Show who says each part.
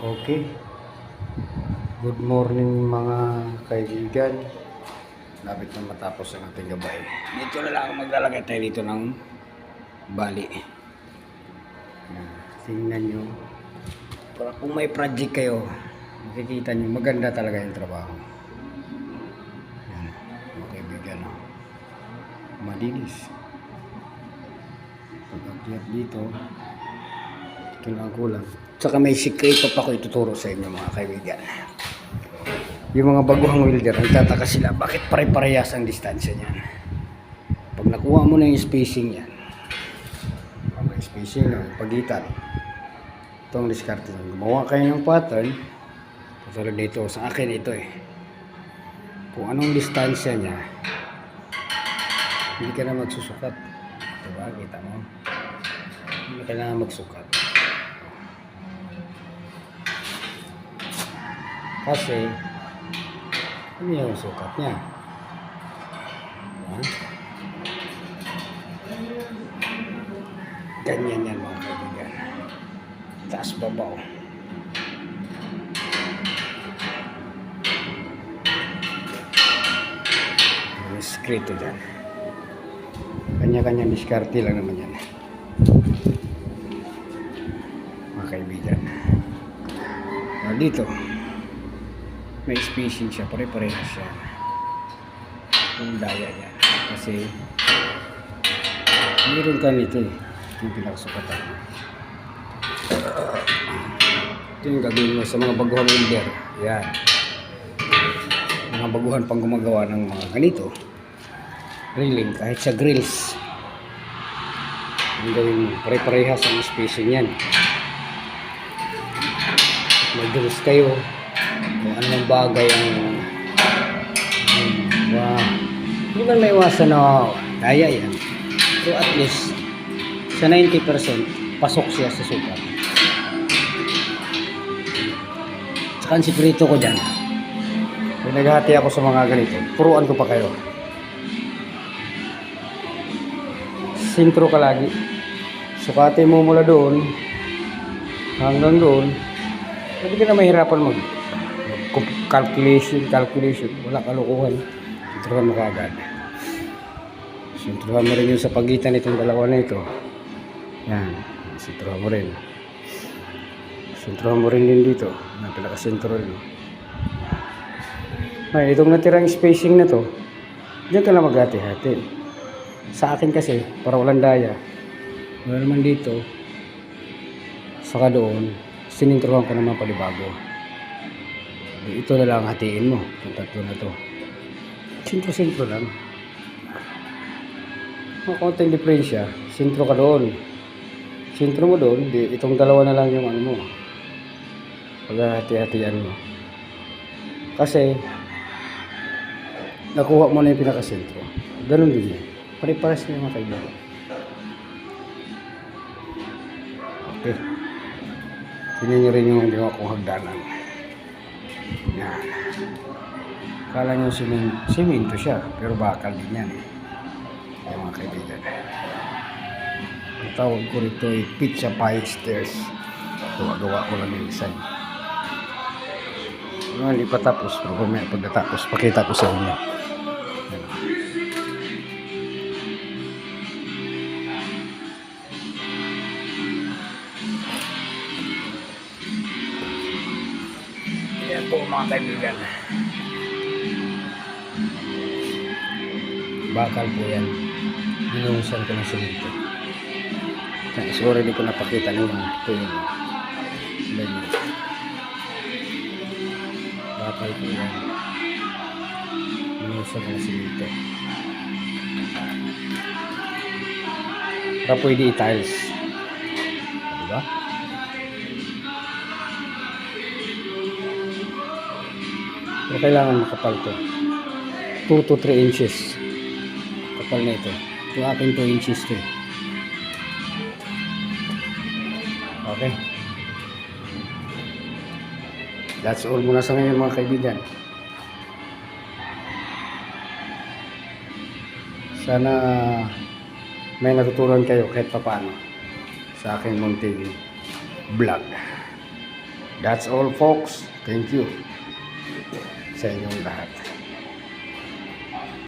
Speaker 1: Okay. Good morning mga kaibigan. Lapit na matapos ang ating gabay. Dito na lang ako maglalagay tayo dito ng bali. Tingnan nyo. Para kung may project kayo, makikita nyo maganda talaga yung trabaho. Yan, mga kaibigan. Malinis. Pag-akyat dito, ito lang kulang. Tsaka may sikreto pa ko ituturo sa inyo mga kaibigan. Yung mga baguhang welder, nagtataka sila bakit pare-parehas ang distansya niyan. Pag nakuha mo na yung spacing yan, may spacing na pagitan, itong diskarte nyo. Gumawa kayo ng pattern, katulad dito, sa akin ito kung anong distansya niya, hindi ka na magsusukat. Diba? Kita mo? Hindi ka na magsukat. Kasi, ano yung sukat niya? Ganyan yan mga kaibigan. Taas babaw. May skrito dyan. Kanya-kanyang diskarte lang naman yan. Mga kaibigan. Dito. May spacing siya, pare-parehas siya yung daya niya kasi meron ka nito yung pinakasukatan. Ito yung gagawin mo sa mga baguhang welder. Yan, mga baguhan pang gumagawa ng mga ganito drilling, kahit sa grills yung gawin mo, pare-parehas ang spacing yan. May grills kayo kung anong bagay ang hindi man may iwasan na daya yan, so at least sa 90% pasok siya sa sukat. Tsaka ang sikreto ko dyan, kung naghahati ako sa mga ganito, turuan ko pa kayo, sintro ka lagi, sukatin mo mula doon hanggang doon. Hindi ka na mahirapan mag calculation, wala kalukuhan. Sintruhan mo kaagad. Sintruhan mo rin yung sa pagitan nitong dalawa na ito. Yan, sintruhan mo rin. Sintruhan mo rin din dito. Yan, pinakasintro rin. Ay, itong natirang spacing na to, diyan ka na maghati-hati. Sa akin kasi, para walang daya, wala naman dito, saka doon, sinintruhan ko naman palibago. Ito na lang hatiin mo, yung tatlo na to. Sintro lang. Mga konting diferensya, sintro ka doon. Sintro mo doon, itong dalawa na lang yung ano mo. Paghahati-hatian mo. Kasi, nakuha mo na yung pinakasintro. Ganun din yan. Pare-pares na yung mga kaibigan. Okay. Tingnan nyo rin yung ginawa kong hagdanan. Yan. Kala nyo simento siya, pero bakal din yan. Yung mga kaibigan. Ang tawag ko rito ay pizza pie stairs. Gawa ko lang yung design. Hindi pa tapos, pero pagkatapos, pakita ko sa inyo. Yan po mga kaibigan. Bakal po yan. Binuhusan ko ng simento. Sorry, di ko napakita nyo. Ito yun. Bakal po yan. Binuhusan ko ng simento. Para pwede i-tiles. Diba? Pero kailangan makapal to. 2 to 3 inches. Kapal na ito. Yung akin 2 inches to. Okay. That's all muna sa ngayon mga kaibigan. Sana may natutunan kayo kahit papaano sa aking munting vlog. That's all folks. Thank you sa inyong lahat.